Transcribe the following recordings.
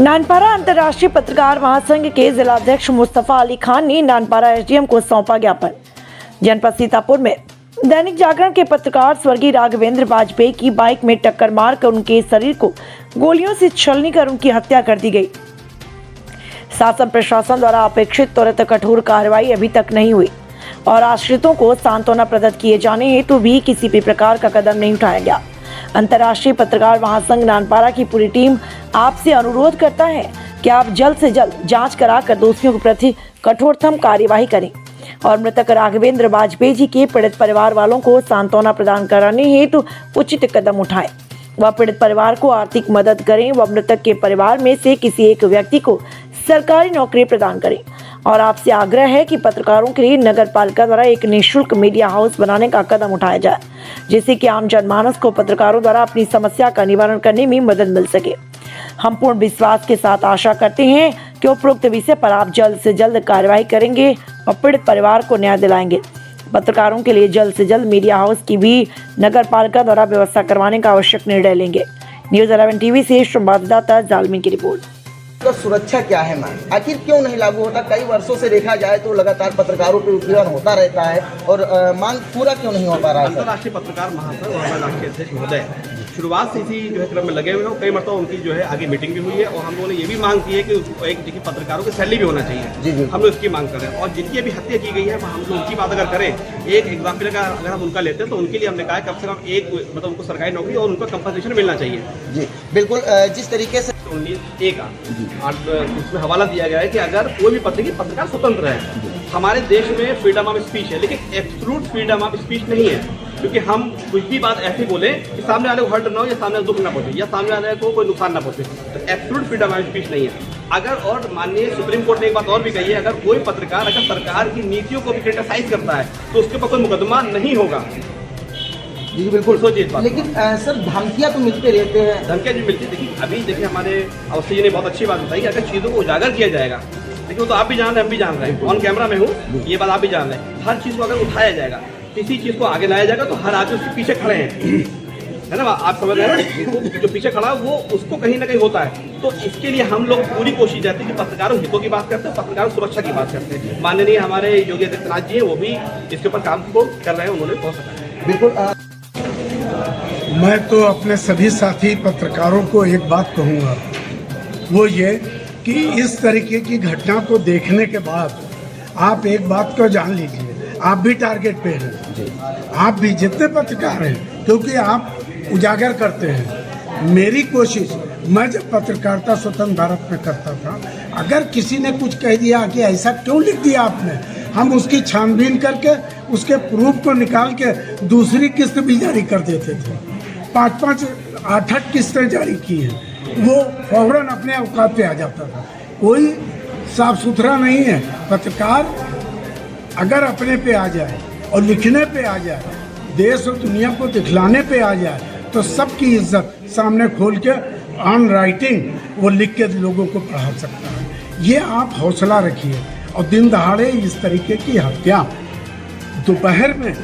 नानपारा अंतर्राष्ट्रीय पत्रकार महासंघ के जिलाध्यक्ष मुस्तफा अली खान ने नानपारा एसडीएम को सौंपा ज्ञापन। जनपद सीतापुर में दैनिक जागरण के पत्रकार स्वर्गीय राघवेंद्र वाजपेयी की बाइक में टक्कर मारकर उनके शरीर को गोलियों से छलनी कर उनकी हत्या कर दी गई। शासन प्रशासन द्वारा अपेक्षित त्वरित कठोर कार्रवाई अभी तक नहीं हुई और आश्रितों को सांत्वना प्रदत्त किए जाने हेतु भी किसी भी प्रकार का कदम नहीं उठाया गया। अंतर्राष्ट्रीय पत्रकार महासंघ नानपारा की पूरी टीम आपसे अनुरोध करता है कि आप जल्द से जल्द जांच कराकर दोषियों के प्रति कठोरतम कार्यवाही करें और मृतक राघवेंद्र वाजपेयी जी के पीड़ित परिवार वालों को सांत्वना प्रदान कराने हेतु उचित कदम उठाएं। वह पीड़ित परिवार को आर्थिक मदद करें व मृतक के परिवार में से किसी एक व्यक्ति को सरकारी नौकरी प्रदान करें। और आपसे आग्रह है कि पत्रकारों के लिए नगर पालिका द्वारा एक निःशुल्क मीडिया हाउस बनाने का कदम उठाया जाए, जिससे कि आम जनमानस को पत्रकारों द्वारा अपनी समस्या का निवारण करने में मदद मिल सके। हम पूर्ण विश्वास के साथ आशा करते हैं कि उपरोक्त विषय पर आप जल्द से जल्द कार्रवाई करेंगे और पीड़ित परिवार को न्याय दिलाएंगे। पत्रकारों के लिए जल्द से जल्द मीडिया हाउस की भी नगर पालिका द्वारा व्यवस्था करवाने का आवश्यक निर्णय लेंगे। न्यूज 11 टीवी से संवाददाता जालमी की रिपोर्ट। तो सुरक्षा क्या है मैम, आखिर क्यों नहीं लागू होता? कई वर्षों से देखा जाए तो लगातार पत्रकारों पर उत्पीड़न होता रहता है और मांग पूरा क्यों नहीं हो पा रहा है? अंतर्राष्ट्रीय पत्रकार महासंघ और राष्ट्रीय अध्यक्ष महोदय शुरुआत से इसी जो है क्रम में लगे हुए हैं। कई मरतबा उनकी जो है आगे मीटिंग भी हुई है और हम लोगों ने ये भी मांग की है कि एक देखिए पत्रकारों की सैलरी भी होना चाहिए। हम लोग इसकी मांग कर रहे हैं और जिनकी अभी हत्या की गई है हम लोग उनकी बात अगर करें, एक एग्जाम्पल का अगर हम उनका लेते हैं तो उनके लिए हमने कहा कम से कम एक मतलब उनको सरकारी नौकरी और उनको कंपनसेशन मिलना चाहिए। जी बिल्कुल, जिस तरीके से 19A का उसमें हवाला दिया गया है कि अगर कोई भी पत्रकार स्वतंत्र है। हमारे देश में फ्रीडम ऑफ स्पीच है लेकिन एब्सोल्यूट फ्रीडम ऑफ स्पीच नहीं है, क्योंकि हम कुछ भी बात ऐसी बोले कि सामने वाले को हर्ट ना हो या सामने दुख ना पहुंचे या सामने वाले को कोई नुकसान ना पहुंचे, तो एब्सोल्यूट फ्रीडम ऑफ स्पीच नहीं है। अगर और माननीय सुप्रीम कोर्ट ने एक बात और भी कही है, अगर कोई पत्रकार अगर सरकार की नीतियों को भी क्रिटिसाइज करता है तो उसके ऊपर कोई मुकदमा नहीं होगा। जी बिल्कुल सोचिए। लेकिन सर धमकियां तो मिलते रहते हैं। धमकियां भी मिलती, देखिए अभी देखिए हमारे अवस्थी जी ने बहुत अच्छी बात बताई कि अगर चीज़ों को उजागर किया जाएगा, देखिए वो तो आप भी जान रहे हैं, हम भी जान रहे हैं, ऑन कैमरा में हूँ, ये बात आप भी जान रहे हैं, हर चीज़ को अगर उठाया जाएगा, किसी चीज़ को आगे लाया जाएगा तो हर आदमी उसके पीछे खड़े हैं, है ना? आप समझ रहे हैं, जो पीछे खड़ा वो उसको कहीं ना कहीं होता है। तो इसके लिए हम लोग पूरी कोशिश रहती है कि पत्रकारों हितों की बात करते हैं, पत्रकारों सुरक्षा की बात करते हैं। माननीय हमारे योगी आदित्यनाथ जी है, वो भी इसके ऊपर काम को कर रहे हैं, उन्होंने बहुत सका। बिल्कुल, मैं तो अपने सभी साथी पत्रकारों को एक बात कहूँगा, वो ये कि इस तरीके की घटना को देखने के बाद आप एक बात को जान लीजिए, आप भी टारगेट पे हैं, आप भी जितने पत्रकार हैं, क्योंकि आप उजागर करते हैं। मेरी कोशिश, मैं जब पत्रकारिता स्वतंत्र भारत में करता था, अगर किसी ने कुछ कह दिया कि ऐसा क्यों लिख दिया आपने, हम उसकी छानबीन करके उसके प्रूफ को निकाल के दूसरी किस्त भी जारी कर देते थे। 5-5, 8-8 किस्तें जारी की हैं, वो फौरन अपने औकात पे आ जाता था। कोई साफ सुथरा नहीं है। पत्रकार अगर अपने पे आ जाए और लिखने पे आ जाए, देश और दुनिया को दिखलाने पे आ जाए, तो सबकी इज्जत सामने खोल के ऑन राइटिंग वो लिख के लोगों को पढ़ा सकता है। ये आप हौसला रखिए। और दिन दहाड़े इस तरीके की हत्या, दोपहर में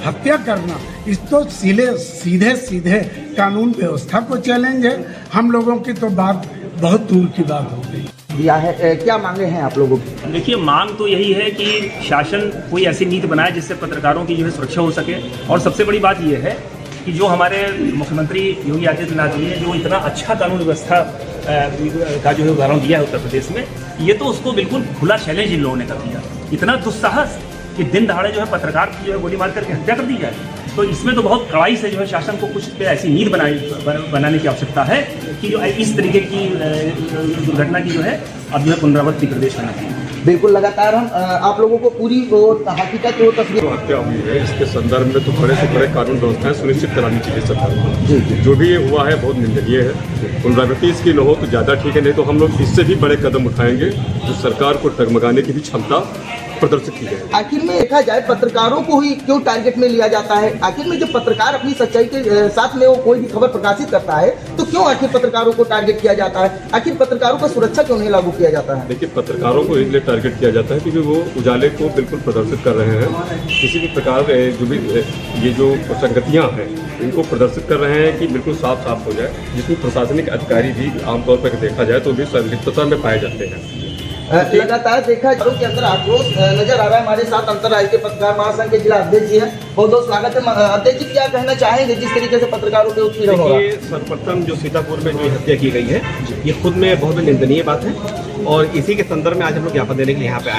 हत्या करना, इस तो सीधे कानून व्यवस्था को चैलेंज है। हम लोगों की तो बात बहुत दूर की बात हो गई। दिया है, क्या मांगे हैं आप लोगों की? देखिए, मांग तो यही है कि शासन कोई ऐसी नीति बनाए जिससे पत्रकारों की जो है सुरक्षा हो सके। और सबसे बड़ी बात यह है कि जो हमारे मुख्यमंत्री योगी आदित्यनाथ जी ने जो इतना अच्छा कानून व्यवस्था का जो है उदाहरण दिया है उत्तर प्रदेश में, ये तो उसको बिल्कुल खुला चैलेंज इन लोगों ने कर दिया। इतना दुस्साहस कि दिन दहाड़े जो है पत्रकार की जो है गोली मार करके हत्या कर दी जाए, तो इसमें तो बहुत कड़ाई से जो है शासन को कुछ ऐसी नीति बनाने की आवश्यकता है कि जो इस तरीके की दुर्घटना की जो है अब जो है पुनरावृत्ति प्रदेश में न हो। बिल्कुल, लगातार हम आप लोगों को पूरी हकीकत वो तस्वीर हत्या हुई है, इसके संदर्भ में तो बड़े से बड़े कानून व्यवस्थाएं सुनिश्चित करानी चाहिए सरकार को। जो भी ये हुआ है बहुत निंदनीय है। पुनरावृत्ति इसकी न हो तो ज़्यादा ठीक है, नहीं तो हम लोग इससे भी बड़े कदम उठाएंगे जो सरकार को डगमगाने की भी क्षमता प्रदर्शित की गई। आखिर में देखा जाए पत्रकारों को ही क्यों टारगेट में लिया जाता है? आखिर में जब पत्रकार अपनी सच्चाई के साथ में वो कोई भी खबर प्रकाशित करता है तो क्यों आखिर पत्रकारों को टारगेट किया जाता है? आखिर पत्रकारों का सुरक्षा क्यों नहीं लागू किया जाता है? देखिए, पत्रकारों को इसलिए टारगेट किया जाता है क्योंकि वो उजाले को बिल्कुल प्रदर्शित कर रहे हैं। किसी भी प्रकार जो भी ये जो संगतियाँ हैं इनको प्रदर्शित कर रहे हैं कि बिल्कुल साफ साफ हो जाए, जिसमें प्रशासनिक अधिकारी भी आमतौर पर देखा जाए तो भी संलिप्तता में पाए जाते हैं। लगातार देखा के अंदर आक्रोश नजर आ रहा है। हमारे साथ अंतर्राष्ट्रीय पत्रकार महासंघ के जिला अध्यक्ष जी हैं, बहुत बहुत स्वागत है। अध्यक्ष जी, क्या कहना चाहेंगे जिस तरीके से पत्रकारों के उत्पीड़न हो रहा है? देखिए, सर्वप्रथम जो सीतापुर में जो हत्या की गई है ये खुद में बहुत निंदनीय बात है और इसी के संदर्भ में आज हम लोग ज्ञापन देने के लिए यहाँ पे आए।